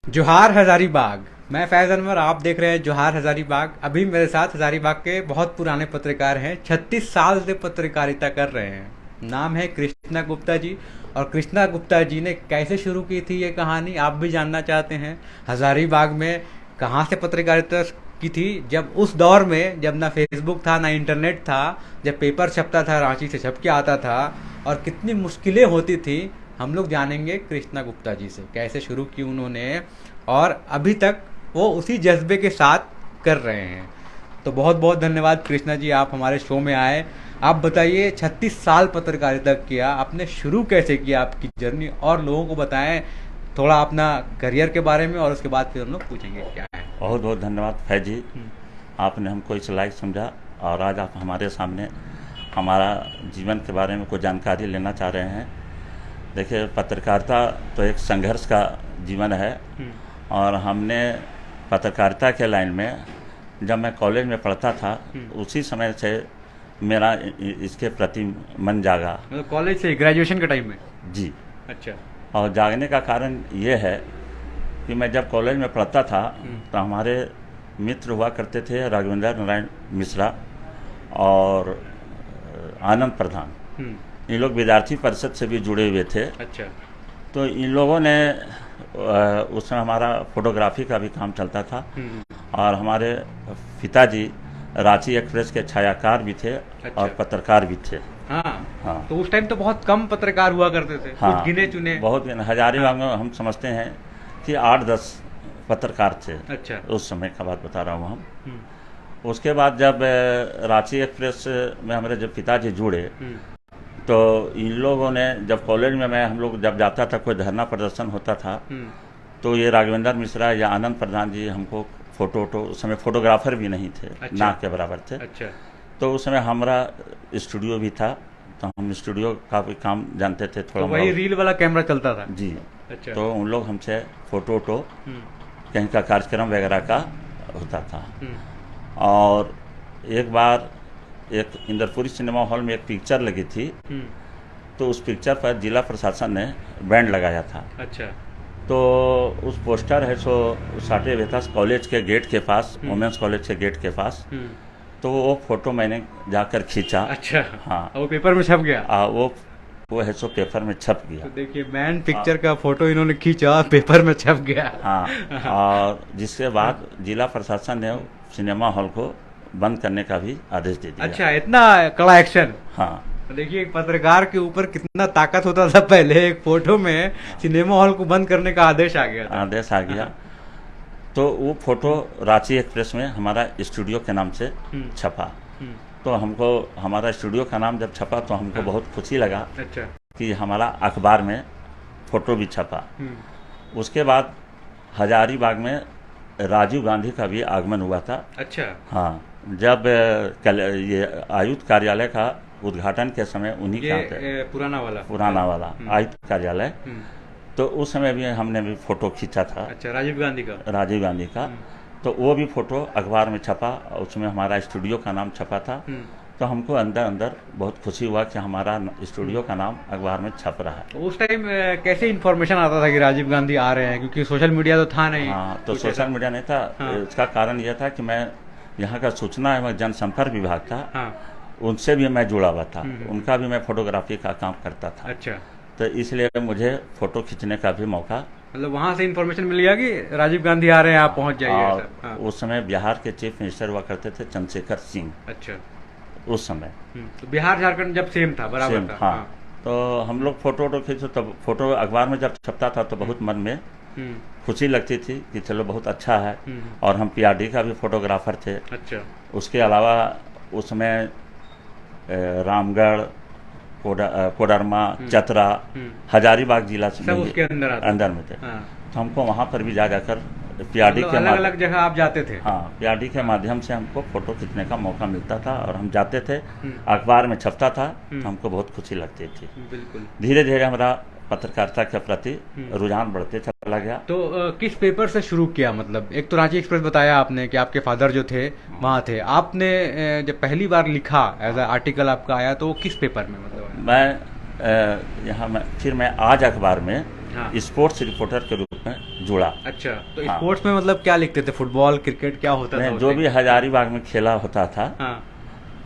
जोहार हजारीबाग। मैं फैज अनवर, आप देख रहे हैं जोहार हजारीबाग। अभी मेरे साथ हजारीबाग के बहुत पुराने पत्रकार हैं, 36 साल से पत्रकारिता कर रहे हैं। नाम है कृष्णा गुप्ता जी। और कृष्णा गुप्ता जी ने कैसे शुरू की थी ये कहानी आप भी जानना चाहते हैं। हजारीबाग में कहाँ से पत्रकारिता की थी, जब उस दौर में जब ना फेसबुक था ना इंटरनेट था, जब पेपर छपता था रांची से छप के आता था, और कितनी मुश्किलें होती थी। हम लोग जानेंगे कृष्णा गुप्ता जी से कैसे शुरू की उन्होंने, और अभी तक वो उसी जज्बे के साथ कर रहे हैं। तो बहुत बहुत धन्यवाद कृष्णा जी, आप हमारे शो में आए। आप बताइए, 36 साल पत्रकारिता किया, आपने शुरू कैसे किया आपकी जर्नी, और लोगों को बताएं थोड़ा अपना करियर के बारे में, और उसके बाद फिर हम लोग पूछेंगे क्या है। बहुत बहुत धन्यवाद फैज जी, आपने हमको इस लायक समझा और आज आप हमारे सामने हमारा जीवन के बारे में कोई जानकारी लेना चाह रहे हैं। देखिए, पत्रकारिता तो एक संघर्ष का जीवन है और हमने पत्रकारिता के लाइन में जब मैं कॉलेज में पढ़ता था उसी समय से मेरा इसके प्रति मन जागा। मतलब कॉलेज से, ग्रेजुएशन के टाइम में? जी। अच्छा। और जागने का कारण ये है कि मैं जब कॉलेज में पढ़ता था तो हमारे मित्र हुआ करते थे राघवेंद्र नारायण मिश्रा और आनंद प्रधान। इन लोग विद्यार्थी परिषद से भी जुड़े हुए थे। अच्छा। तो इन लोगों ने उस समय हमारा फोटोग्राफी का भी काम चलता था और हमारे पिताजी रांची एक्सप्रेस के छायाकार भी थे। अच्छा। और पत्रकार भी थे। हाँ। तो उस टाइम तो बहुत कम पत्रकार हुआ करते थे। हाँ, कुछ गिने चुने। बहुत हजारीबाग में हम समझते हैं कि 8-10 पत्रकार थे। अच्छा। उस समय का बात बता रहा हूँ हम। उसके बाद जब रांची एक्सप्रेस में हमारे जब पिताजी जुड़े तो इन लोगों ने, जब कॉलेज में हम लोग जब जाता था, कोई धरना प्रदर्शन होता था तो ये राघवेंद्र मिश्रा या आनंद प्रधान जी हमको फोटो, उस समय फोटोग्राफर भी नहीं थे। अच्छा। ना के बराबर थे। अच्छा। तो उस समय हमारा स्टूडियो भी था, तो हम स्टूडियो का भी काम जानते थे थोड़ा। तो वही रील वाला कैमरा चलता था? जी। अच्छा। तो उन लोग हमसे फोटो कहीं का कार्यक्रम वगैरह का होता था। और एक बार एक इंदरपुरी सिनेमा हॉल में एक पिक्चर लगी थी, तो उस पिक्चर पर जिला प्रशासन ने बैंड लगाया था। अच्छा। तो उस पोस्टर है सो साटे वेतास कॉलेज के गेट के पास, वुमेंस कॉलेज के गेट के पास। तो वो फोटो मैंने जाकर खींचा। अच्छा। हाँ। वो पेपर में छप गया? वो है सो पेपर में छप गया। तो देखिए, मैन पिक्चर का फोटो इन्होंने खींचा, पेपर में छप गया। हाँ। और जिसके बाद जिला प्रशासन ने सिनेमा हॉल को बंद करने का भी आदेश दे दिया। अच्छा, इतना कड़ा एक्शन? हाँ। देखिए, एक पत्रकार के ऊपर कितना ताकत होता था पहले, एक फोटो में सिनेमा हॉल को बंद करने का आदेश आ गया था। आदेश आ गया। तो वो फोटो रांची एक्सप्रेस में हमारा स्टूडियो के नाम से छपा। तो हमको हमारा स्टूडियो का नाम जब छपा तो हमको बहुत खुशी लगा। अच्छा। कि हमारा अखबार में फोटो भी छपा। उसके बाद हजारीबाग में राजीव गांधी का भी आगमन हुआ था। अच्छा। हाँ, जब ये आयुक्त कार्यालय का उद्घाटन के समय उन्हीं का पुराना वाला आयुक्त कार्यालय, तो उस समय भी हमने भी फोटो खींचा था। अच्छा, राजीव गांधी का। तो वो भी फोटो अखबार में छपा, उसमें हमारा स्टूडियो का नाम छपा था। तो हमको अंदर अंदर बहुत खुशी हुआ कि हमारा स्टूडियो का नाम अखबार में छप रहा है। उस टाइम कैसे इन्फॉर्मेशन आता था कि राजीव गांधी आ रहे हैं, क्योंकि सोशल मीडिया तो था नहीं? हाँ, तो सोशल मीडिया नहीं था। हाँ। इसका कारण यह था कि मैं यहाँ का सूचना एवं जनसंपर्क विभाग था। हाँ। उनसे भी मैं जुड़ा हुआ था, उनका भी मैं फोटोग्राफी का काम करता था। अच्छा। तो इसलिए मुझे फोटो खींचने का भी मौका, मतलब वहाँ से इन्फॉर्मेशन मिल गया कि राजीव गांधी आ रहे हैं, आप पहुँच जाइए। हाँ। उस समय बिहार के चीफ मिनिस्टर हुआ करते थे चंद्रशेखर सिंह। अच्छा। उस समय तो बिहार झारखंड जब सेम था, बराबर था। हाँ। तो हम लोग फोटो खींचो, तब फोटो अखबार में जब छपता था तो बहुत मन में खुशी लगती थी कि चलो बहुत अच्छा है। और हम पीआरडी का भी फोटोग्राफर थे। अच्छा। उसके अलावा उस समय रामगढ़, कोडरमा, चतरा, हजारीबाग जिला से सब उसके अंदर में थे। हाँ। तो हमको वहाँ पर भी जाकर पीआरडी के अलग अलग जगह आप जाते थे? हाँ, पीआरडी के माध्यम से हमको फोटो खींचने का मौका मिलता था और हम जाते थे, अखबार में छपता था, तो हमको बहुत खुशी लगती थी। बिल्कुल। धीरे धीरे हमारा पत्रकारिता के प्रति रुझान बढ़ते चला गया। तो किस पेपर से शुरू किया? मतलब एक तो रांची एक्सप्रेस बताया आपने कि आपके फादर जो थे वहाँ थे। आपने जब पहली बार लिखा, एज ए आर्टिकल आपका आया, तो किस पेपर में? मतलब मैं यहाँ फिर मैं आज अखबार में स्पोर्ट्स रिपोर्टर के रूप में जुड़ा। अच्छा, तो हाँ। स्पोर्ट्स में मतलब क्या लिखते थे, फुटबॉल क्रिकेट क्या होता था? जो भी हजारीबाग में खेला होता था, हाँ।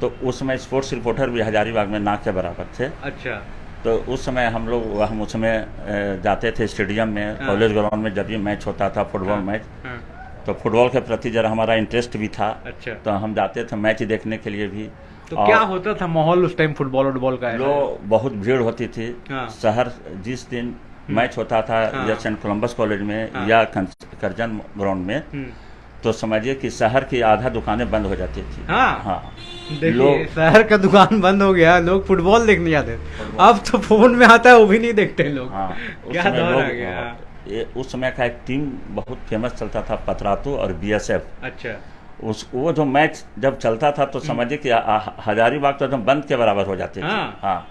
तो उस समय स्पोर्ट्स रिपोर्टर भी हजारीबाग में ना के बराबर थे। अच्छा। तो उस समय हम उसमें जाते थे स्टेडियम में, हाँ। कॉलेज ग्राउंड में जब भी मैच होता था फुटबॉल हाँ। मैच, हाँ। तो फुटबॉल के प्रति जरा हमारा इंटरेस्ट भी था। अच्छा। तो हम जाते थे मैच देखने के लिए भी। तो क्या होता था माहौल उस टाइम फुटबॉल का? लोग बहुत भीड़ होती थी। हाँ। शहर जिस दिन मैच होता था, हाँ। या सेंट कोलंबस कॉलेज में, हाँ। या करजन ग्राउंड में, तो समझिए कि शहर की आधा दुकानें बंद हो जाती थी। हाँ। हाँ। देखिए शहर का दुकान बंद हो गया, लोग फुटबॉल देखने जाते थे। अब तो फोन में आता है वो भी नहीं देखते लोग। हाँ। क्या दौर आ गया। उस समय का एक टीम बहुत फेमस चलता था, पतरातू और बीएसएफ। अच्छा। वो जो मैच जब चलता था तो समझिए कि हजारीबाग तो एकदम बंद के बराबर हो जाते थे। हाँ। हाँ,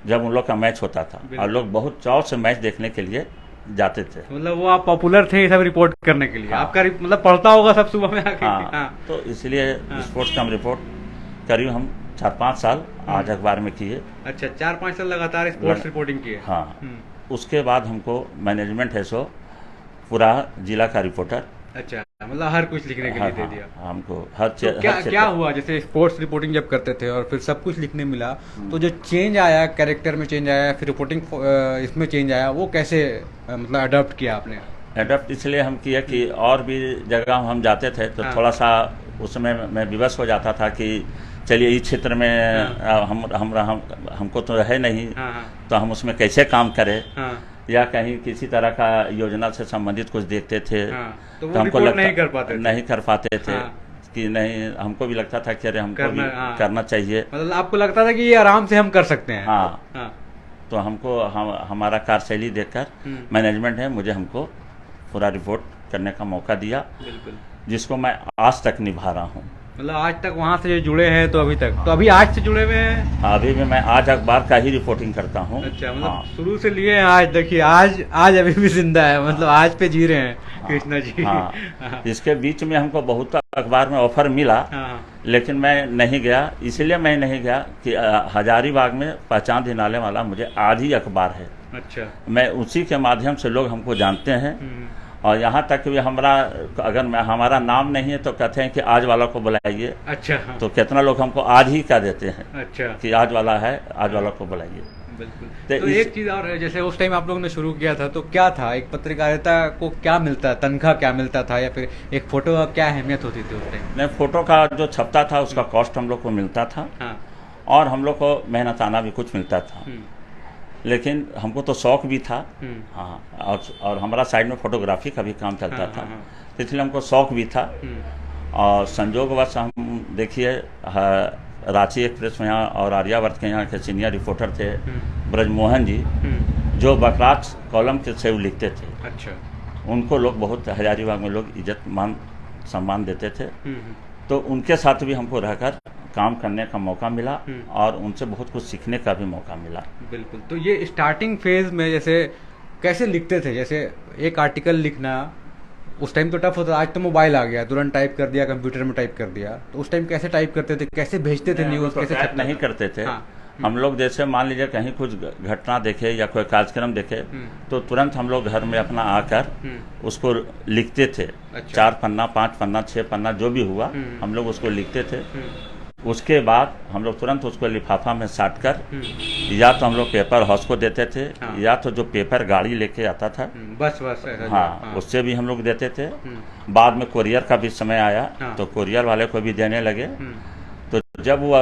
जब उन लोग का मैच होता था, और लोग बहुत चाव से मैच देखने के लिए जाते थे। मतलब वो आप पॉपुलर थे ये सब रिपोर्ट करने के लिए? हाँ। आपका मतलब पढ़ता होगा सब सुबह में आके? हाँ। हाँ। तो इसलिए हाँ। स्पोर्ट्स का हम रिपोर्ट करीब हम 4-5 साल आज अखबार में किए। अच्छा, 4-5 साल लगातार स्पोर्ट्स रिपोर्टिंग की है? हाँ। उसके बाद हमको मैनेजमेंट है सो पूरा जिला का रिपोर्टर। अच्छा, मतलब हर कुछ लिखने के लिए दे दिया हमको। हर तो क्या हुआ, जैसे स्पोर्ट्स रिपोर्टिंग जब करते थे और फिर सब कुछ लिखने मिला, तो जो चेंज आया, कैरेक्टर में चेंज आया, फिर रिपोर्टिंग इसमें चेंज आया, वो कैसे मतलब अडॉप्ट किया आपने? अडॉप्ट इसलिए हम किया कि और भी जगह हम जाते थे तो हाँ। थोड़ा सा उसमें मैं विवश हो जाता था कि चलिए इस क्षेत्र में हमको तो है नहीं। हाँ। तो हम उसमें कैसे काम करें, हाँ। या कहीं किसी तरह का योजना से संबंधित कुछ देखते थे। हाँ। तो हमको रिपोर्ट नहीं कर पाते थे। हाँ। कि नहीं, हमको भी लगता था कि अरे हमको भी हाँ। करना चाहिए। मतलब आपको लगता था कि ये आराम से हम कर सकते हैं? हाँ। हाँ। तो हमको हमारा कार्यशैली देखकर मैनेजमेंट है मुझे हमको पूरा रिपोर्ट करने का मौका दिया। बिल्कुल। जिसको मैं आज तक निभा रहा हूँ। मतलब आज तक वहाँ से जो जुड़े हैं तो अभी तक, तो अभी आज से जुड़े हुए हैं? अभी भी मैं आज अखबार का ही रिपोर्टिंग करता हूँ। अच्छा, मतलब हाँ। शुरू से लिए हैं आज, देखिए आज अभी भी जिंदा है, मतलब आज पे जी रहे हैं कृष्णा जी। हाँ। इसके बीच में हमको बहुत अखबार में ऑफर मिला। हाँ। लेकिन मैं नहीं गया। इसलिए मैं नहीं गया कि हजारीबाग में पहचान दिलाने वाला मुझे आज ही अखबार है। अच्छा। मैं उसी के माध्यम से लोग हमको जानते हैं। और यहाँ तक भी हमारा नाम नहीं है तो कहते हैं कि आज वाला को बुलाइए। अच्छा। हाँ। तो कितना लोग हमको आज ही कह देते हैं। अच्छा। कि आज वाला है, आज वाला को बुलाइए। बिल्कुल। तो एक चीज और है, जैसे उस टाइम आप लोगों ने शुरू किया था तो क्या था, एक पत्रकारिता को क्या मिलता, तनख्वाह क्या मिलता था, या फिर एक फोटो का क्या अहमियत होती थी उस टाइम? नहीं, फोटो का जो छपता था उसका कॉस्ट हम लोग को मिलता था। हाँ। और हम लोग को मेहनताना भी कुछ मिलता था। लेकिन हमको तो शौक भी था। हाँ। और हमारा साइड में फोटोग्राफी का भी काम चलता हाँ। था। हाँ। तो इसलिए हमको शौक भी था। और संजोगवश हम देखिए रांची एक्सप्रेस में यहाँ और आर्यावर्त के यहाँ के सीनियर रिपोर्टर थे ब्रजमोहन जी, जो बकराच कॉलम के से लिखते थे। अच्छा। उनको लोग बहुत हजारीबाग में लोग इज्जत मान सम्मान देते थे। तो उनके साथ भी हमको रहकर काम करने का मौका मिला और उनसे बहुत कुछ सीखने का भी मौका मिला। बिल्कुल। तो ये स्टार्टिंग फेज में जैसे कैसे लिखते थे, जैसे एक आर्टिकल लिखना उस टाइम तो टफ होता, आज तो मोबाइल आ गया, तुरंत टाइप कर दिया, कंप्यूटर में टाइप कर दिया, तो उस टाइम कैसे टाइप करते थे, कैसे भेजते थे न्यूज, कैसे टाइप नहीं करते थे। हाँ। हम लोग जैसे मान लीजिए कहीं कुछ घटना देखे या कोई कार्यक्रम देखे तो तुरंत हम लोग घर में अपना आकर उसको लिखते थे। अच्छा। 4 पन्ना, 5 पन्ना, 6 पन्ना जो भी हुआ हम लोग उसको लिखते थे। उसके बाद हम लोग तुरंत उसको लिफाफा में साट कर या तो हम लोग पेपर हाउस को देते थे। हाँ। या तो जो पेपर गाड़ी लेके आता था बस हाँ, उससे भी हम लोग देते थे। बाद में कोरियर का भी समय आया। हाँ। तो कोरियर वाले को भी देने लगे। तो जब वो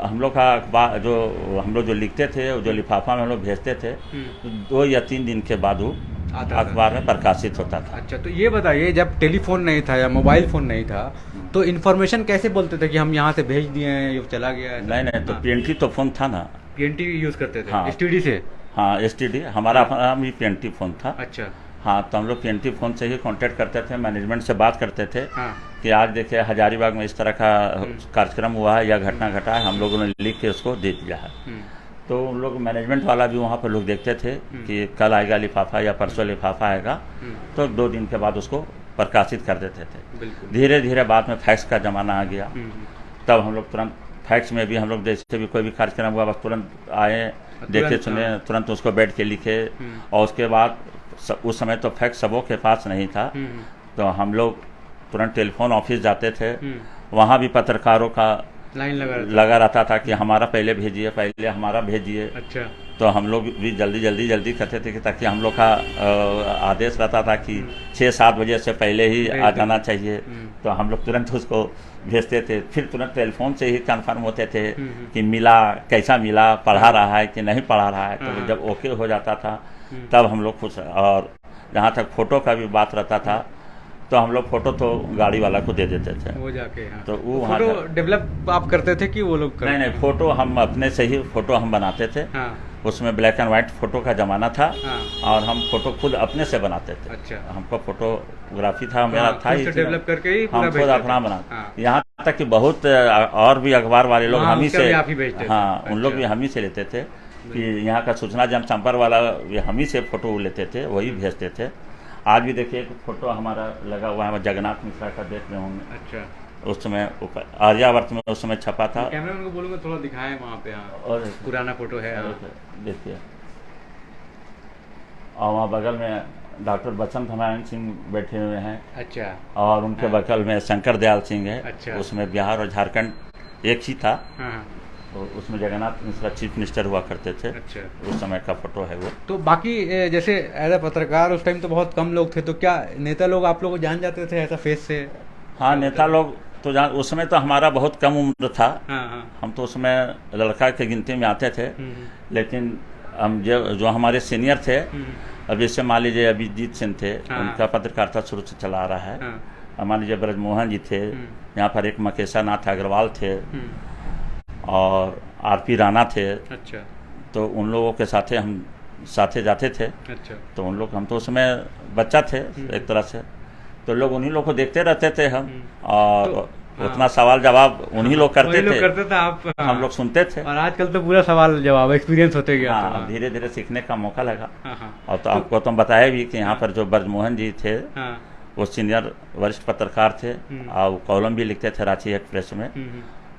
हम लोग का अखबार जो हम लोग जो लिखते थे, जो लिफाफा में हम लोग भेजते थे, तो 2 या 3 दिन के बाद वो अखबार में प्रकाशित होता था। अच्छा, तो ये बताइए जब टेलीफोन नहीं था या मोबाइल फोन नहीं था तो इन्फॉर्मेशन कैसे बोलते थे कि हम यहाँ से भेज दिए हैं, ये चला गया है? नहीं, तो पीएनटी तो फोन था ना। पीएनटी यूज करते थे? हाँ। एसटीडी से? हाँ, एसटीडी हमारा अपना भी पीएनटी फोन था। अच्छा। हाँ, तो हम लोग पीएनटी फोन से ही कांटेक्ट करते थे, मैनेजमेंट से बात करते थे। हाँ। कि आज देखिए हजारीबाग में इस तरह का कार्यक्रम हुआ है या घटना घटा है, हम लोगों ने लिख के उसको दे दिया है। तो उन लोग मैनेजमेंट वाला भी वहाँ पर लोग देखते थे कि कल आएगा लिफाफा या परसों लिफाफा आएगा, तो 2 दिन के बाद उसको प्रकाशित कर देते थे। धीरे धीरे बाद में फैक्स का ज़माना आ गया। तब हम लोग तुरंत फैक्स में भी हम लोग जैसे भी कोई भी कार्यक्रम हुआ बस तुरंत आए, देखे सुने, तुरंत उसको बैठ के लिखे। और उसके बाद उस समय तो फैक्स सबों के पास नहीं था, तो हम लोग तुरंत टेलीफोन ऑफिस जाते थे। वहाँ भी पत्रकारों का लाइन लगा रहता था कि हमारा पहले भेजिए, पहले हमारा भेजिए। अच्छा। तो हम लोग भी जल्दी करते थे कि ताकि हम लोग का आदेश रहता था कि 6-7 बजे से पहले ही आ जाना चाहिए। तो हम लोग तुरंत उसको भेजते थे। फिर तुरंत टेलीफोन से ही कंफर्म होते थे कि मिला, कैसा मिला, पढ़ा रहा है कि नहीं पढ़ा रहा है। तो जब ओके हो जाता था तब हम लोग खुश। और जहाँ तक फ़ोटो का भी बात रहता था तो हम लोग फ़ोटो तो गाड़ी वाला को दे देते थे वो जाके। हाँ। तो वो वहाँ फोटो डेवलप आप करते थे कि वो लोग नहीं, फ़ोटो हम अपने से ही फ़ोटो हम बनाते थे। हाँ। उसमें ब्लैक एंड वाइट फ़ोटो का ज़माना था। हाँ। और हम फ़ोटो खुद अपने से बनाते थे। अच्छा। हमको फ़ोटोग्राफी था, मेरा हाँ, था ही डेवलप करके ही हम खुद अपना बना। हाँ। यहाँ तक कि बहुत और भी अखबार वाले लोग हम ही से, हाँ, उन लोग भी हम ही से लेते थे कि यहाँ का सूचना जनसंपर्क वाला भी हम ही से फ़ोटो लेते थे, वही भेजते थे। आज भी देखिए एक फ़ोटो हमारा लगा हुआ है जगन्नाथ मिश्रा का, देख रहे होंगे। अच्छा। उस समय आर्यावर्त में उस समय छपा था। कैमरामैन को बोलूँगा थोड़ा दिखाएं वहाँ पे। हाँ। और पुराना फोटो है। देखिए, और वहाँ बगल में डॉक्टर बसंत नारायण सिंह बैठे हुए हैं। अच्छा। और उनके बगल में शंकर दयाल सिंह है। अच्छा। उसमें बिहार और झारखंड एक ही था। हाँ। तो उसमें जगन्नाथ मिश्रा चीफ मिनिस्टर हुआ करते थे। अच्छा। उस समय का फोटो है वो। तो बाकी जैसे एज ए पत्रकार उस टाइम तो बहुत कम लोग थे, तो क्या नेता लोग आप लोग को जान जाते थे ऐसा फेस से? हाँ, नेता लोग तो उस समय तो हमारा बहुत कम उम्र था। हाँ। हम तो उसमें लड़का के गिनती में आते थे। लेकिन हम जो हमारे सीनियर थे, अब जैसे मान लीजिए अभिजीत सिंह थे। हाँ। उनका पत्रकारिता शुरू से चला आ रहा है। हाँ। मान लीजिए ब्रजमोहन जी थे। यहाँ पर एक मकेशा नाथ अग्रवाल थे। और आरपी राणा थे। अच्छा। तो उन लोगों के साथे हम साथे जाते थे। अच्छा। तो उन लोग, हम तो उसमें बच्चा थे एक तरह से, तो लोग उन्हीं लोग को देखते रहते थे हम। और तो, उतना सवाल जवाब उन्हीं लोग करते थे। आप। हाँ। हम लोग सुनते थे। और आजकल तो पूरा सवाल जवाब एक्सपीरियंस होते गया। हाँ, धीरे धीरे सीखने का मौका लगा। हाँ। और तो आपको तो बताया भी कि यहाँ पर जो ब्रजमोहन जी थे, हाँ। वो सीनियर वरिष्ठ पत्रकार थे। और वो कॉलम भी लिखते थे रांची एक्सप्रेस में।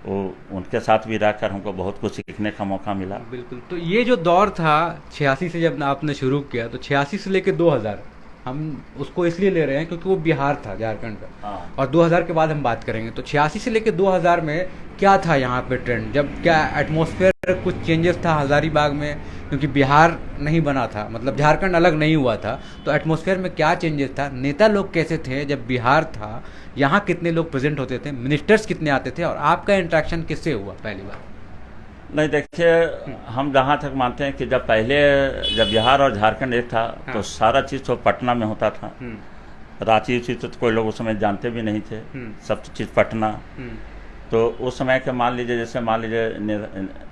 वो उनके साथ भी रहकर हमको बहुत कुछ सीखने का मौका मिला। बिल्कुल। तो ये जो दौर था 86 से जब आपने शुरू किया, तो 86 से लेकर 2000 हम उसको इसलिए ले रहे हैं क्योंकि वो बिहार था, झारखंड का। हाँ। और 2000 के बाद हम बात करेंगे। तो 86 से लेकर 2000 में क्या था यहाँ पे ट्रेंड? जब क्या एटमॉस्फेयर कुछ चेंजेस था हजारीबाग में, क्योंकि बिहार नहीं बना था, मतलब झारखंड अलग नहीं हुआ था। तो एटमॉस्फेयर में क्या चेंजेस था? नेता लोग कैसे थे जब बिहार था? यहाँ कितने लोग प्रेजेंट होते थे? मिनिस्टर्स कितने आते थे? और आपका इंटरेक्शन किससे हुआ पहली बार? नहीं, देखिए, हम जहाँ तक मानते हैं कि जब बिहार और झारखंड एक था, हाँ। तो सारा चीज़ तो पटना में होता था। रांची तो कोई लोग उस समय जानते भी नहीं थे। सब चीज़ पटना। तो उस समय के मान लीजिए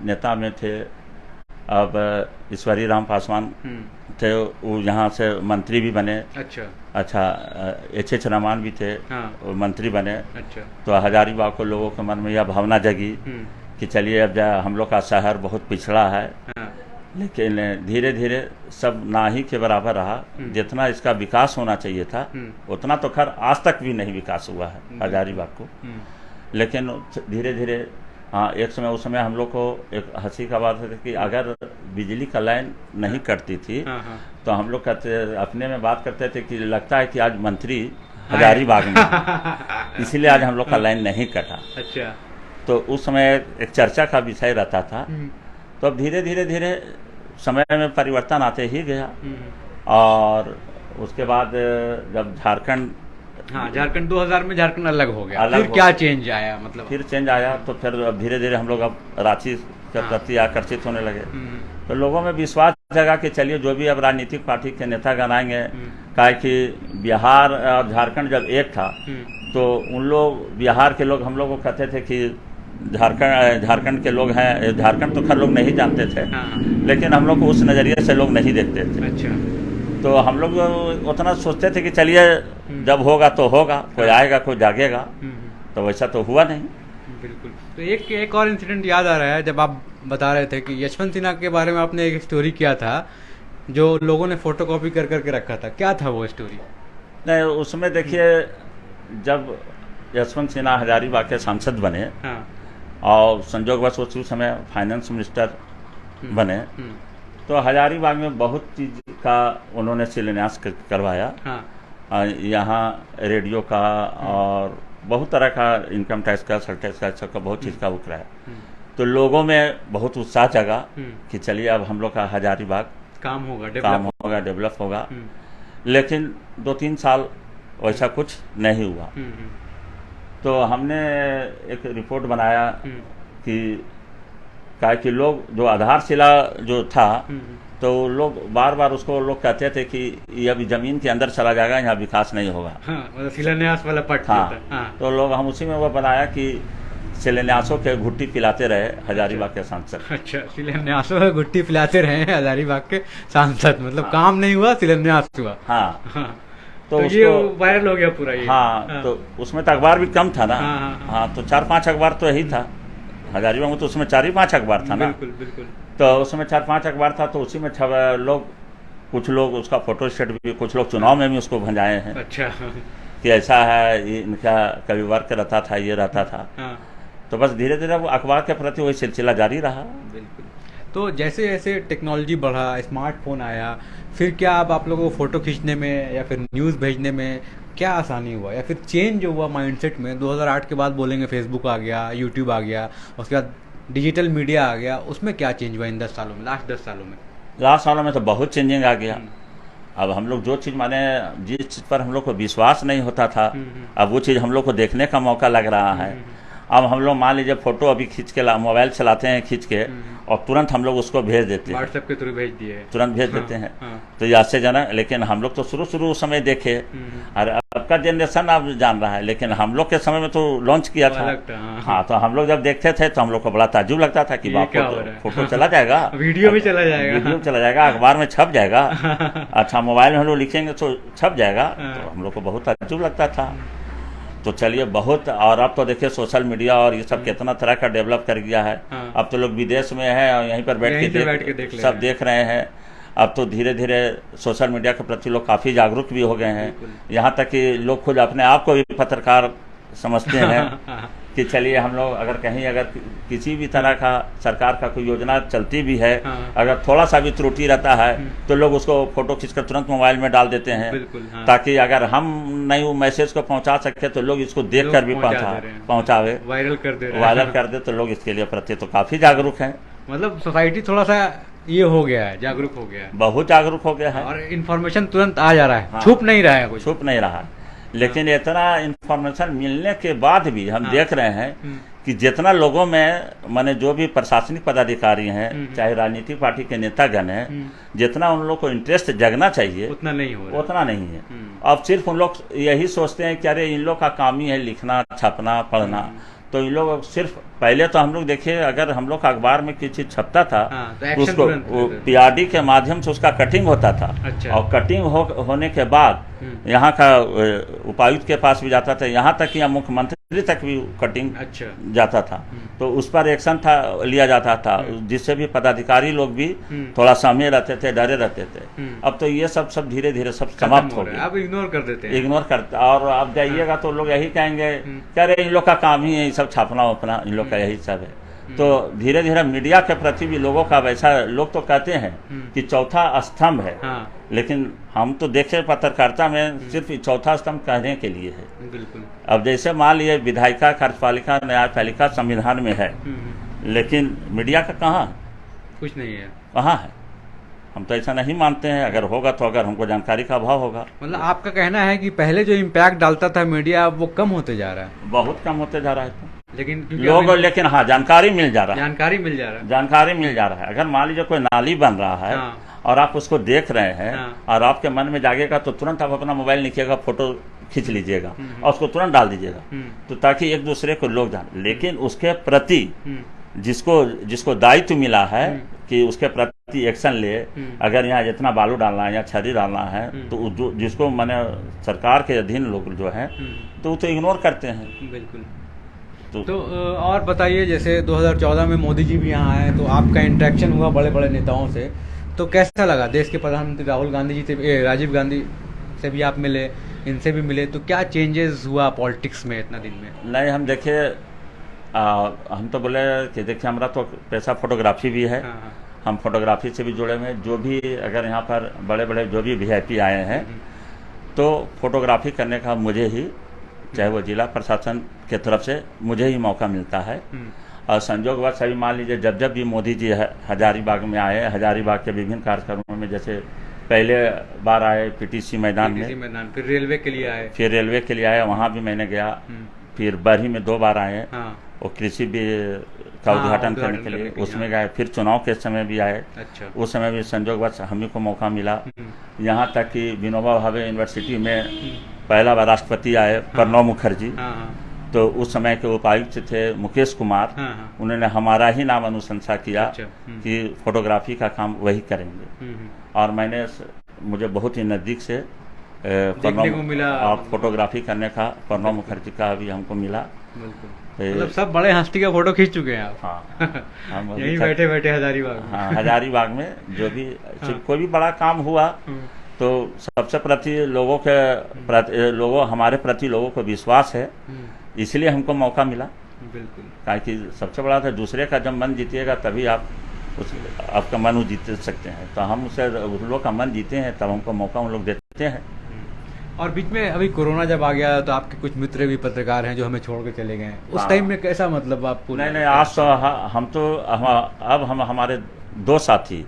नेता में थे, अब ईश्वरी राम पासवान थे, वो यहाँ से मंत्री भी बने। अच्छा। एच रमान भी थे। हाँ। वो मंत्री बने। अच्छा। तो हजारीबाग को लोगों के मन में यह भावना जगी कि चलिए अब हम लोग का शहर बहुत पिछड़ा है। हाँ। लेकिन धीरे धीरे सब ना ही के बराबर रहा। जितना इसका विकास होना चाहिए था उतना तो खैर आज तक भी नहीं विकास हुआ है हजारीबाग को। लेकिन धीरे धीरे, हाँ, एक समय उस समय हम लोग को एक हंसी का बात है कि अगर बिजली का लाइन नहीं कटती थी, हाँ। तो हम लोग अपने में बात करते थे कि लगता है कि आज मंत्री हजारीबाग में इसीलिए आज हम लोग का लाइन नहीं कटा। अच्छा। तो उस समय एक चर्चा का विषय रहता था। तो अब धीरे धीरे समय में परिवर्तन आते ही गया। और उसके बाद जब झारखंड 2000 में झारखंड अलग हो गया। फिर क्या चेंज आया? मतलब फिर चेंज आया तो फिर अब धीरे धीरे हम लोग अब रांची के प्रति आकर्षित होने लगे। तो लोगों में विश्वास जगा कि चलिए जो भी अब राजनीतिक पार्टी के नेतागण आएंगे, कहा कि बिहार और झारखंड जब एक था तो उन लोग, बिहार के लोग हम लोग को कहते थे कि झारखंड के लोग हैं। झारखंड तो खैर लोग नहीं जानते थे। हाँ। लेकिन हम लोग को उस नज़रिए से लोग नहीं देखते थे। अच्छा। तो हम लोग उतना सोचते थे कि चलिए जब होगा तो होगा, कोई आएगा कोई जागेगा। तो वैसा तो हुआ नहीं। बिल्कुल। तो एक और इंसिडेंट याद आ रहा है, जब आप बता रहे थे कि यशवंत सिन्हा के बारे में आपने एक स्टोरी किया था जो लोगों ने फोटोकॉपी कर करके रखा था। क्या था वो स्टोरी? नहीं, उसमें देखिए, जब यशवंत सिन्हा हजारीबाग के सांसद बने, हाँ। और संजोगवश उस समय फाइनेंस मिनिस्टर बने, तो हजारीबाग में बहुत चीज का उन्होंने शिलान्यास करवाया। हाँ। यहाँ रेडियो का और बहुत तरह का इनकम टैक्स का, सेल टैक्स का, सबका बहुत चीज़ का वो कराया। तो लोगों में बहुत उत्साह जगा कि चलिए अब हम लोग का हजारीबाग काम होगा, डेवलप होगा। लेकिन 2-3 साल वैसा कुछ नहीं हुआ। तो हमने एक रिपोर्ट बनाया कि क्या कि लोग जो आधारशिला जो था, तो लोग बार बार उसको लोग कहते थे कि ये अभी जमीन के अंदर चला जाएगा, यहाँ विकास नहीं होगा। मतलब शिलान्यास वाला पट। हाँ। तो लोग हम उसी में वो बनाया कि शिलान्यासों के घुट्टी पिलाते रहे हजारीबाग के सांसद। अच्छा, शिलान्यासों के घुट्टी पिलाते रहे हजारीबाग के सांसद, मतलब काम नहीं हुआ, शिलान्यास हुआ। हाँ। तो ये वायरल हो गया पूरा ये। हाँ। तो उसमें तो अखबार भी कम था ना। हाँ। तो 4-5 अखबार तो यही था हजारीबाग में, तो उसमें 4-5 अखबार था ना। बिल्कुल। तो उसमें 4-5 अखबार था, तो उसी में कुछ लोग उसका फोटो स्टेट भी, कुछ लोग चुनाव में भी उसको भंजाए हैं। अच्छा। कि ऐसा है, इनका कभी वर्क रहता था, ये रहता था। तो बस धीरे धीरे वो अखबार के प्रति वही सिलसिला जारी रहा। बिल्कुल। तो जैसे जैसे टेक्नोलॉजी बढ़ा, स्मार्टफोन आया, फिर क्या अब आप लोगों को फ़ोटो खींचने में या फिर न्यूज़ भेजने में क्या आसानी हुआ, या फिर चेंज हुआ माइंडसेट में? 2008 के बाद बोलेंगे फेसबुक आ गया, यूट्यूब आ गया, उसके बाद डिजिटल मीडिया आ गया, उसमें क्या चेंज हुआ इन 10 सालों में, लास्ट 10 सालों में? लास्ट सालों में तो बहुत चेंजिंग आ गया। अब हम लोग जो चीज़ माने, जिस चीज़ पर हम लोग को विश्वास नहीं होता था, अब वो चीज़ हम लोग को देखने का मौका लग रहा है। अब हम लोग मान लीजिए फोटो अभी खींच के मोबाइल चलाते हैं, खींच के और तुरंत हम लोग उसको भेज देते हैं, व्हाट्सएप के थ्रू भेज दिए, तुरंत भेज देते हैं। तो ये आश्चर्यजनक। लेकिन हम लोग तो शुरू उस समय देखे, और अब का जनरेशन अब जान रहा है, लेकिन हम लोग के समय में तो लॉन्च किया था। हाँ। तो हम लोग जब देखते थे तो हम लोग को बड़ा ताज्जुब लगता था कि बाप फोटो चला जाएगा, वीडियो भी चला जाएगा, अखबार में छप जाएगा। अच्छा, मोबाइल में हम लोग लिखेंगे तो छप जाएगा। तो हम लोग को बहुत ताज्जुब लगता था। तो चलिए बहुत, और अब तो देखिए सोशल मीडिया और ये सब कितना तरह का डेवलप कर गया है। अब तो लोग विदेश में है और यहीं पर बैठ के सब देख रहे हैं। अब तो धीरे धीरे सोशल मीडिया के प्रति लोग काफ़ी जागरूक भी हो गए हैं। यहाँ तक कि लोग खुद अपने आप को भी पत्रकार समझते हैं कि चलिए हम लोग अगर किसी भी तरह का सरकार का कोई योजना चलती भी है, अगर थोड़ा सा भी त्रुटि रहता है तो लोग उसको फोटो खींचकर तुरंत मोबाइल में डाल देते हैं। ताकि अगर हम नहीं मैसेज को पहुंचा सके तो लोग इसको देखकर भी पहुंचावे, वायरल कर दे। तो लोग इसके लिए प्रति तो काफ़ी जागरूक हैं। मतलब सोसाइटी थोड़ा सा ये हो गया है, जागरूक हो गया है, बहुत जागरूक हो गया है, और इन्फॉर्मेशन तुरंत आ जा रहा है। छुप नहीं रहा है, छुप नहीं रहा। लेकिन इतना इन्फॉर्मेशन मिलने के बाद भी हम देख रहे हैं कि जितना लोगों में माने जो भी प्रशासनिक पदाधिकारी हैं, चाहे राजनीतिक पार्टी के नेतागण हैं, जितना उन लोग को इंटरेस्ट जगना चाहिए उतना नहीं है। अब सिर्फ उन लोग यही सोचते हैं कि अरे इन लोग का काम ही है लिखना, छपना, पढ़ना। तो इन लोग सिर्फ पहले तो हम लोग देखिए, अगर हम लोग का अखबार में किसी चीज छपता था तो उसको पीआरडी के माध्यम से उसका कटिंग होता था। अच्छा। और कटिंग होने के बाद यहाँ का उपायुक्त के पास भी जाता था, यहाँ तक या मुख्यमंत्री तक भी कटिंग जाता था। तो उस पर एक्शन लिया जाता था, जिससे भी पदाधिकारी लोग भी थोड़ा सहमे रहते थे, डरे रहते थे। अब तो ये सब धीरे धीरे सब समाप्त हो गया। अब इग्नोर कर देते हैं, इग्नोर करते। और आप जाइएगा तो लोग यही कहेंगे कि अरे इन लोग का काम ही है सब छापना वपना, इन लोग का यही सब है। तो धीरे धीरे मीडिया के प्रति भी लोगों का वैसा, लोग तो कहते हैं कि चौथा स्तंभ है। लेकिन हम तो देखे पत्रकारिता में सिर्फ चौथा स्तंभ कहने के लिए है। बिल्कुल। अब जैसे मान लिए विधायिका, कार्यपालिका, न्यायपालिका संविधान में है, लेकिन मीडिया का कहाँ, कुछ नहीं है, कहाँ है? हम तो ऐसा नहीं मानते हैं। अगर होगा तो अगर हमको जानकारी का अभाव होगा। मतलब आपका कहना है कि पहले जो इम्पैक्ट डालता था मीडिया, अब वो कम होते जा रहा है, बहुत कम होते जा रहा है। लेकिन लेकिन हाँ, जानकारी मिल जा रहा है, जानकारी मिल जा रहा है। अगर मान लीजिए कोई नाली बन रहा है और आप उसको देख रहे हैं और आपके मन में जागेगा तो तुरंत आप अपना मोबाइल निकलेगा, फोटो खींच लीजिएगा और उसको तुरंत डाल दीजिएगा, तो ताकि एक दूसरे को लोग जाने। लेकिन उसके प्रति जिसको दायित्व मिला है कि उसके प्रति एक्शन ले, अगर यहाँ जितना बालू डालना है या छड़ी डालना है, तो जिसको माने सरकार के अधीन लोग जो है तो वो तो इग्नोर करते हैं। बिल्कुल। तो और बताइए, जैसे 2014 में मोदी जी भी यहाँ आए, तो आपका इंटरेक्शन हुआ बड़े बड़े नेताओं से, तो कैसा लगा? देश के प्रधानमंत्री राहुल गांधी जी से, राजीव गांधी से भी आप मिले, इनसे भी मिले, तो क्या चेंजेस हुआ पॉलिटिक्स में इतना दिन में? नहीं, हम देखे, हम तो बोले कि देखिए हमारा तो पैसा फोटोग्राफी भी है। हम फोटोग्राफी से भी जुड़े हुए हैं। जो भी अगर यहाँ पर बड़े बड़े जो भी वीआईपी आए हैं तो फोटोग्राफी करने का मुझे ही, चाहे वो जिला प्रशासन के तरफ से मुझे ही मौका मिलता है। और संयोगवश अभी मान लीजिए जब जब भी मोदी जी हजारीबाग में आए, हजारीबाग के विभिन्न कार्यक्रमों में, जैसे पहले बार आए पीटीसी मैदान में, फिर रेलवे के लिए आए, वहाँ भी मैंने गया। फिर बरही में 2 बार आए, वो कृषि भी का उद्घाटन करने के लिए उसमें गए। फिर चुनाव के समय भी आए, अच्छा। उस समय भी संयोगवश हमें को मौका मिला। यहाँ तक कि विनोबा भावे यूनिवर्सिटी में पहला बार राष्ट्रपति आए, प्रणब मुखर्जी, तो उस समय के उपायुक्त थे मुकेश कुमार, उन्होंने हमारा ही नाम अनुशंसा किया कि फोटोग्राफी का काम वही करेंगे। और मुझे बहुत ही नज़दीक से देखने को मिला और फोटोग्राफी करने का प्रणब मुखर्जी का भी हमको मिला। मतलब सब बड़े हस्ती का फोटो खींच चुके हैं आप। हाँ, यहीं बैठे बैठे हजारीबाग में। हाँ, हजारीबाग में जो भी कोई भी बड़ा काम हुआ तो सबसे प्रति हमारे प्रति लोगों को विश्वास है, इसलिए हमको मौका मिला। बिल्कुल, ताकि सबसे बड़ा था दूसरे का जब मन जीतिएगा तभी आपका मन जीत सकते हैं। तो हम उन लोग का मन जीते हैं तब हमको मौका उन लोग देते हैं। और बीच में अभी कोरोना जब आ गया तो आपके कुछ मित्र भी पत्रकार हैं जो हमें छोड़ के चले गए, उस टाइम में कैसा, मतलब आपको? नहीं, आज तो हम हमारे 2 साथी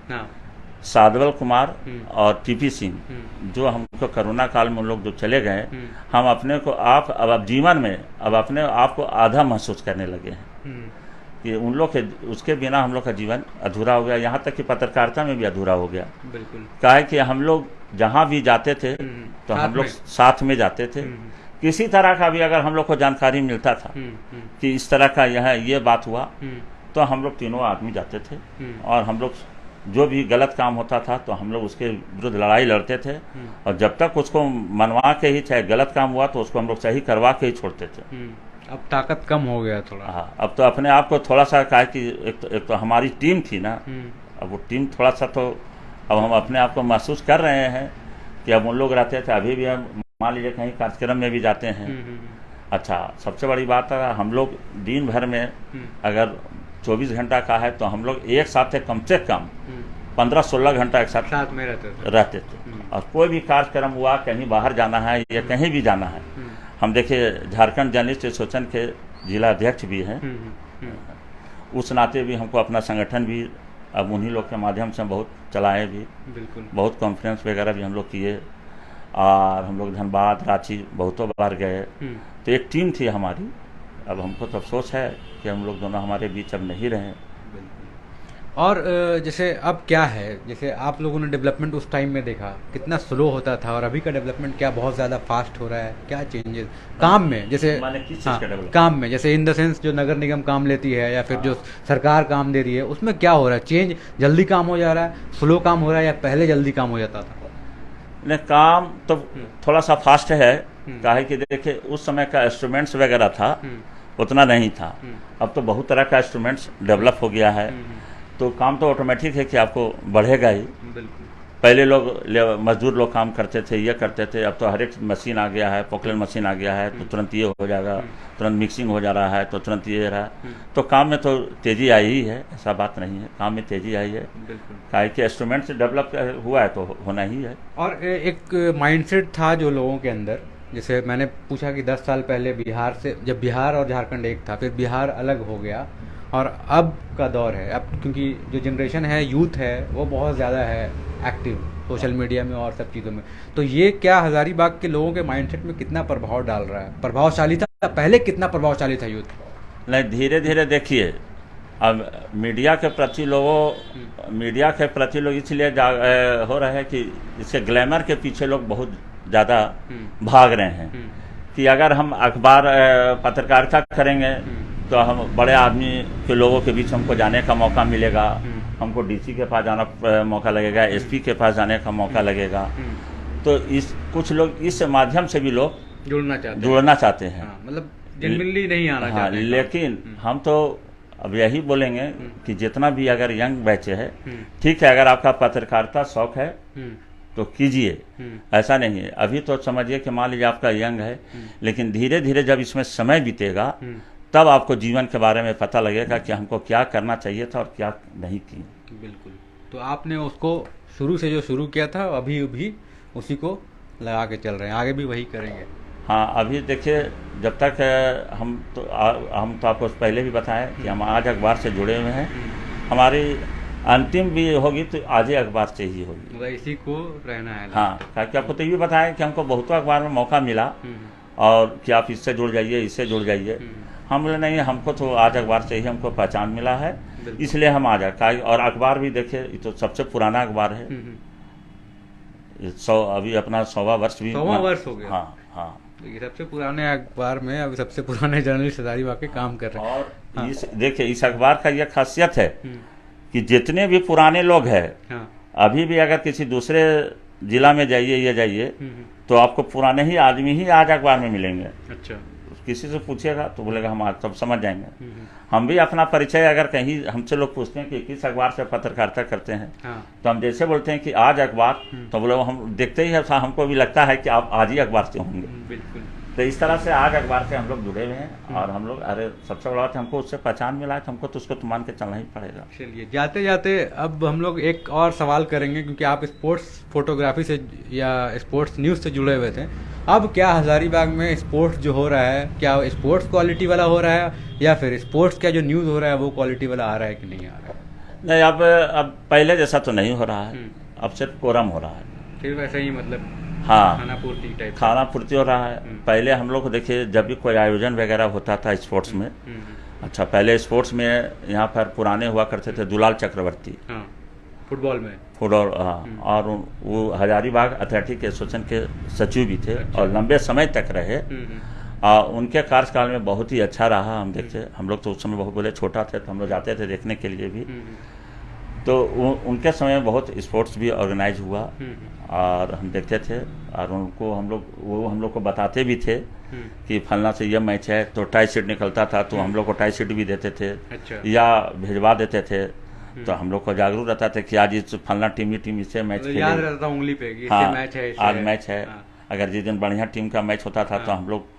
सादवल कुमार और टीपी सिंह, जो हमको कोरोना काल में उन लोग जो चले गए, हम अपने को अब जीवन में अब अपने आप को आधा महसूस करने लगे हैं कि उन लोग के उसके बिना हम लोग का जीवन अधूरा हो गया। यहाँ तक कि पत्रकारिता में भी अधूरा हो गया। बिल्कुल, क्या है कि हम लोग जहाँ भी जाते थे तो हम लोग साथ में जाते थे। किसी तरह का भी अगर हम लोग को जानकारी मिलता था कि इस तरह का ये बात हुआ तो हम लोग तीनों आदमी जाते थे, और हम लोग जो भी गलत काम होता था तो हम लोग उसके विरुद्ध लड़ाई लड़ते थे। और जब तक उसको मनवा के ही, चाहे गलत काम हुआ तो उसको हम लोग सही करवा के ही छोड़ते थे। अब ताकत कम हो गया थोड़ा। हाँ, अब तो अपने आप को थोड़ा सा कहा कि एक तो हमारी टीम थी ना, अब वो टीम थोड़ा सा तो अब हम अपने आप को महसूस कर रहे हैं कि अब उन लोग रहते थे, अभी भी हम मान लीजिए कहीं कार्यक्रम में भी जाते हैं। अच्छा, सबसे बड़ी बात है हम लोग दिन भर में अगर 24 घंटा का है तो हम लोग एक साथ कम से कम 15-16 घंटा एक साथ में रहते थे। और कोई भी कार्यक्रम हुआ, कहीं बाहर जाना है या कहीं भी जाना है, हम देखिए झारखंड जर्नलिस्ट एसोसिएशन के जिला अध्यक्ष भी हैं, उस नाते भी हमको अपना संगठन भी अब उन्हीं लोग के माध्यम से बहुत चलाए भी। बिल्कुल, बहुत कॉन्फ्रेंस वगैरह भी हम लोग किए, और हम लोग धनबाद, रांची बहुतों बार गए। तो एक टीम थी हमारी। अब हमको तो अफसोस है कि हम लोग दोनों हमारे बीच अब नहीं रहे। और जैसे अब क्या है, जैसे आप लोगों ने डेवलपमेंट उस टाइम में देखा कितना स्लो होता था, और अभी का डेवलपमेंट क्या बहुत ज़्यादा फास्ट हो रहा है, क्या चेंजेस काम में? जैसे काम में, जैसे इन द सेंस जो नगर निगम काम लेती है या फिर जो सरकार काम दे रही है, उसमें क्या हो रहा है? चेंज जल्दी काम हो जा रहा है, स्लो काम हो रहा है, या पहले जल्दी काम हो जाता था? नहीं, काम तो थोड़ा सा फास्ट है। काहे कि देखिए उस समय का इंस्ट्रूमेंट्स वगैरह था उतना नहीं था। अब तो बहुत तरह का इंस्ट्रूमेंट्स डेवलप हो गया है, तो काम तो ऑटोमेटिक है कि आपको बढ़ेगा ही। पहले लोग मजदूर लोग काम करते थे, ये करते थे, अब तो हर एक मशीन आ गया है, पोकलेन मशीन आ गया है, तो तुरंत ये हो जाएगा, तुरंत मिक्सिंग हो जा रहा है, तो तुरंत ये रहा। तो काम में तो तेज़ी आई ही है, ऐसा बात नहीं है, काम में तेज़ी आई है। काहे कि इंस्ट्रूमेंट से डेवलप हुआ है तो होना ही है। और एक माइंडसेट था जो लोगों के अंदर, जैसे मैंने पूछा कि 10 साल पहले बिहार से, जब बिहार और झारखंड एक था, फिर बिहार अलग हो गया, और अब का दौर है, अब क्योंकि जो जनरेशन है, यूथ है, वो बहुत ज़्यादा है एक्टिव सोशल मीडिया में और सब चीज़ों में, तो ये क्या हजारीबाग के लोगों के माइंडसेट में कितना प्रभाव डाल रहा है? प्रभावशाली था पहले, कितना प्रभावशाली था यूथ? नहीं, धीरे धीरे देखिए अब मीडिया के प्रति लोग इसलिए हो रहे हैं कि इसके ग्लैमर के पीछे लोग बहुत ज़्यादा भाग रहे हैं कि अगर हम अखबार पत्रकारिता करेंगे तो हम बड़े आदमी के लोगों के बीच हमको जाने का मौका मिलेगा, हमको डीसी के पास जाना मौका लगेगा, एसपी के पास जाने का मौका लगेगा। तो कुछ लोग इस माध्यम से भी लोग जुड़ना चाहते हैं, मतलब जेन्युइनली नहीं आना चाहते। लेकिन हम तो अब यही बोलेंगे कि जितना भी अगर यंग बैचे है, ठीक है, अगर आपका पत्रकारिता शौक है तो कीजिए, ऐसा नहीं है। अभी तो समझिए कि मान लीजिए आपका यंग है, लेकिन धीरे धीरे जब इसमें समय बीतेगा तब आपको जीवन के बारे में पता लगेगा कि हमको क्या करना चाहिए था और क्या नहीं किया। बिल्कुल। तो आपने उसको शुरू से जो शुरू किया था अभी भी उसी को लगा के चल रहे हैं, आगे भी वही करेंगे? हाँ, अभी देखिए, जब तक हम तो आपको पहले भी बताएं कि हम आज अखबार से जुड़े हुए हैं। हमारी अंतिम भी होगी तो आज ही अखबार से ही होगी, मतलब इसी को रहना है। हाँ, ताकि आपको तो ये भी बताएं कि हमको बहुतों अखबार में मौका मिला और कि आप इससे जुड़ जाइए, इससे जुड़ जाइए। हम बोले नहीं, हमको तो आज अखबार से ही हमको पहचान मिला है, इसलिए हम आ जाए। और अखबार भी देखिए, ये तो सबसे पुराना अखबार है। अभी अपना 100वां वर्ष भी 100वां वर्ष हो गया। हाँ हाँ, देखिए सबसे पुराने अखबार में अभी सबसे पुराने जर्नलिस्ट हजारीबाग के काम कर रहे हैं। और हाँ। देखिए इस अखबार का यह खासियत है कि जितने भी पुराने लोग हैं, हाँ। अभी भी अगर किसी दूसरे जिला में जाइए या जाइए तो आपको पुराने ही आदमी ही आज अखबार में मिलेंगे। अच्छा। किसी से पूछिएगा तो बोलेगा हम आज सब समझ जाएंगे। हम भी अपना परिचय अगर कहीं हमसे लोग पूछते हैं कि किस अखबार से पत्रकारिता करते हैं, हाँ। तो हम जैसे बोलते हैं कि आज अखबार, तो बोले हम देखते ही है, हमको भी लगता है कि आप आज ही अखबार से होंगे। बिल्कुल। तो इस तरह से आज अखबार से हम लोग जुड़े हुए हैं। और हम लोग, अरे सबसे बड़ा बात है, हमको उससे पहचान मिला है तो हमको तो उसको तो मान के चलना ही पड़ेगा। चलिए, जाते जाते अब हम लोग एक और सवाल करेंगे, क्योंकि आप स्पोर्ट्स फोटोग्राफी से या स्पोर्ट्स न्यूज़ से जुड़े हुए थे। अब क्या हजारीबाग में स्पोर्ट्स जो हो रहा है, क्या स्पोर्ट्स क्वालिटी वाला हो रहा है या फिर स्पोर्ट्स का जो न्यूज़ हो रहा है वो क्वालिटी वाला आ रहा है कि नहीं आ रहा है? नहीं, अब पहले जैसा तो नहीं हो रहा है, अब सिर्फ कोरम हो रहा है। फिर वैसे ही, मतलब हाँ, खाना पूर्ति टाइप, खाना पूर्ति हो रहा है। पहले हम लोग को देखिए, जब भी कोई आयोजन वगैरह होता था स्पोर्ट्स में, अच्छा, पहले स्पोर्ट्स में यहाँ पर पुराने हुआ करते थे दुलाल चक्रवर्ती, हाँ, फुटबॉल में, हाँ, और वो हजारीबाग एथलेटिक एसोसिएशन के सचिव भी थे। अच्छा। और लंबे समय तक रहे। उनके कार्यकाल में बहुत ही अच्छा रहा। हम देखते, हम लोग तो उस समय बहुत बोले छोटा थे तो हम लोग जाते थे देखने के लिए भी। तो उनके समय में बहुत स्पोर्ट्स भी ऑर्गेनाइज हुआ और हम देखते थे। और उनको हम लोग को बताते भी थे कि फलना से यह मैच है, तो टाई शीट निकलता था तो हम लोग को टाई शीट भी देते थे। अच्छा। या भिजवा देते थे, तो हम लोग को जागरूक रहता था कि आज इस फलना टीम इससे मैच खेलेगी। याद रहता था उंगली पे कि हाँ, मैच है, आज मैच है। हाँ। अगर जिस दिन बढ़िया टीम का मैच होता था तो हम लोग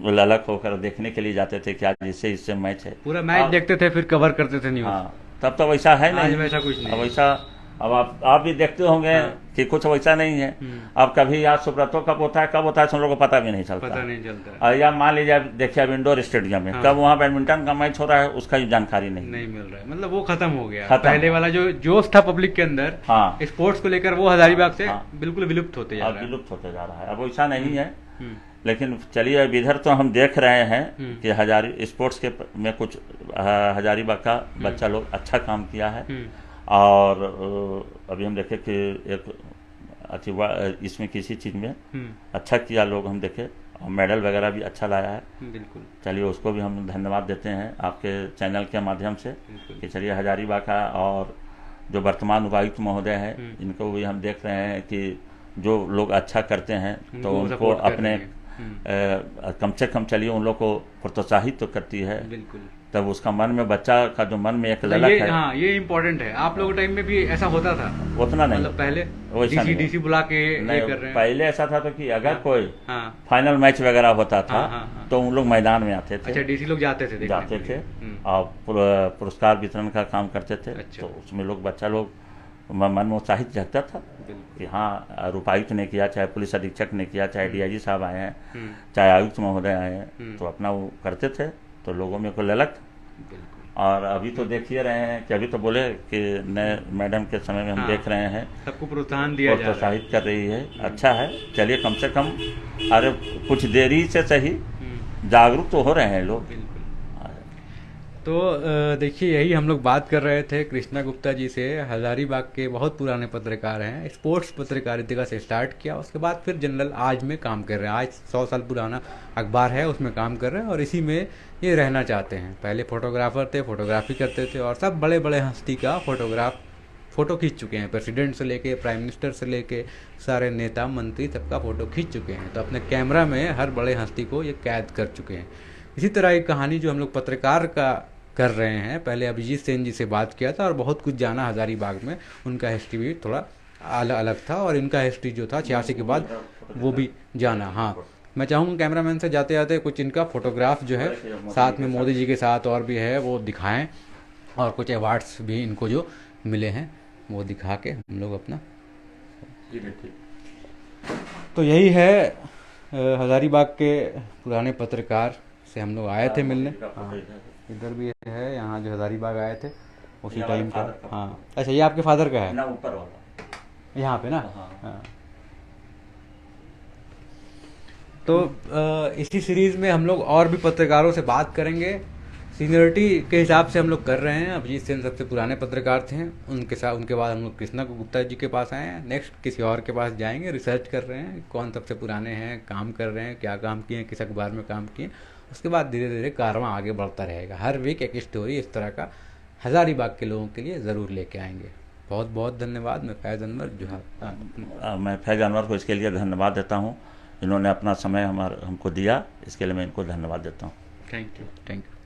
ललक होकर देखने के लिए जाते थे कि आज इससे मैच है। पूरा मैच देखते थे, फिर कवर करते थे न्यूज़। हाँ, तब तो वैसा है नहीं, वैसा कुछ नहीं। अब वैसा, अब आप भी देखते होंगे। हाँ। कि कुछ वैसा नहीं है। अब कभी यार सुब्रतो कब होता है हम लोग को पता भी नहीं चलता। या मान लीजिए देखिए अब इंडोर स्टेडियम में कब वहाँ बैडमिंटन का मैच हो रहा है उसका जानकारी नहीं मिल रहा है। मतलब वो खत्म हो गया। पहले वाला जो जोश था पब्लिक के अंदर, हाँ, स्पोर्ट्स को लेकर, वो हजारीबाग से बिल्कुल विलुप्त होते जा रहा है। अब वैसा नहीं है। लेकिन चलिए, अब इधर तो हम देख रहे हैं कि स्पोर्ट्स के में कुछ हजारीबाग का बच्चा लोग अच्छा काम किया है। और अभी हम देखे कि एक इसमें किसी चीज़ में अच्छा किया लोग, हम देखे, और मेडल वगैरह भी अच्छा लाया है। बिल्कुल। चलिए, उसको भी हम धन्यवाद देते हैं आपके चैनल के माध्यम से कि चलिए हजारीबाग का, और जो वर्तमान उपायुक्त महोदय हैं इनको भी हम देख रहे हैं कि जो लोग अच्छा करते हैं तो उनको अपने कम से कम चलिए उन लोग को प्रोत्साहित तो करती है। बिल्कुल। तब उसका मन में, बच्चा का जो मन में एक ललक है। हाँ, ये इम्पोर्टेंट है। आप लोगों टाइम में भी ऐसा होता था? उतना नहीं, मतलब पहले डीसी बुला के नहीं कर रहे हैं। पहले ऐसा था तो कि अगर कोई फाइनल मैच वगैरह होता था तो उन लोग मैदान में आते थे। अच्छा, डीसी लोग जाते थे और पुरस्कार वितरण का काम करते थे। तो उसमें लोग, बच्चा लोग मन में उत्साहित जगता था कि हाँ, उपायुक्त ने किया, चाहे पुलिस अधीक्षक ने किया, चाहे डीआईजी साहब आए हैं, चाहे आयुक्त महोदय आए हैं, तो अपना वो करते थे, तो लोगों में को ललक। और अभी तो देखिए रहे हैं कि अभी तो बोले कि नए मैडम के समय में हम देख रहे हैं सबको प्रोत्साहन दिया जा रहा है, प्रोत्साहित कर रही है। अच्छा है। चलिए, कम से कम अरे कुछ देरी से सही जागरूक तो हो रहे हैं लोग। तो देखिए, यही हम लोग बात कर रहे थे कृष्णा गुप्ता जी से। हजारीबाग के बहुत पुराने पत्रकार हैं। स्पोर्ट्स पत्रकारिता से स्टार्ट किया, उसके बाद फिर जनरल आज में काम कर रहे हैं। आज 100 साल पुराना अखबार है, उसमें काम कर रहे हैं और इसी में ये रहना चाहते हैं। पहले फोटोग्राफर थे, फोटोग्राफी करते थे और सब बड़े बड़े हस्ती का फ़ोटो खींच चुके हैं। प्रेसिडेंट से लेके प्राइम मिनिस्टर से लेके सारे नेता मंत्री सबका फ़ोटो खींच चुके हैं। तो अपने कैमरा में हर बड़े हस्ती को ये कैद कर चुके हैं। इसी तरह एक कहानी जो हम लोग पत्रकार का कर रहे हैं, पहले अभिजीत सेन जी से बात किया था और बहुत कुछ जाना हजारीबाग में। उनका हिस्ट्री भी थोड़ा अलग था और इनका हिस्ट्री जो था 86 के बाद वो भी जाना। हाँ, मैं चाहूँगा कैमरामैन से जाते जाते कुछ इनका फोटोग्राफ जो है साथ में मोदी जी के साथ और भी है वो दिखाएं, और कुछ अवार्ड्स भी इनको जो मिले हैं वो दिखा के हम लोग अपना। तो यही है हजारीबाग के पुराने पत्रकार से हम लोग आए थे मिलने। हाँ, इधर भी है, यहाँ जो हजारीबाग आए थे उसी टाइम का। हाँ अच्छा, ये आपके फादर का है ना, ऊपर वाला यहाँ पे ना। हाँ। तो इसी सीरीज में हम लोग और भी पत्रकारों से बात करेंगे। सीनियरिटी के हिसाब से हम लोग कर रहे हैं। अभिजीत सेन सबसे पुराने पत्रकार थे, उनके साथ उनके बाद हम लोग कृष्णा गुप्ता जी के पास आए हैं। नेक्स्ट किसी और के पास जाएंगे, रिसर्च कर रहे हैं कौन सबसे पुराने हैं, काम कर रहे हैं, क्या काम किए हैं, किस अखबार में काम किए। उसके बाद धीरे धीरे कारवां आगे बढ़ता रहेगा। हर वीक एक स्टोरी इस तरह का हजारीबाग के लोगों के लिए ज़रूर लेके आएंगे। बहुत बहुत धन्यवाद। मैं फैज़ अनवर जोहार। मैं फैज़ अनवर को इसके लिए धन्यवाद देता हूँ, इन्होंने अपना समय हमको दिया, इसके लिए मैं इनको धन्यवाद देता हूँ। Thank you.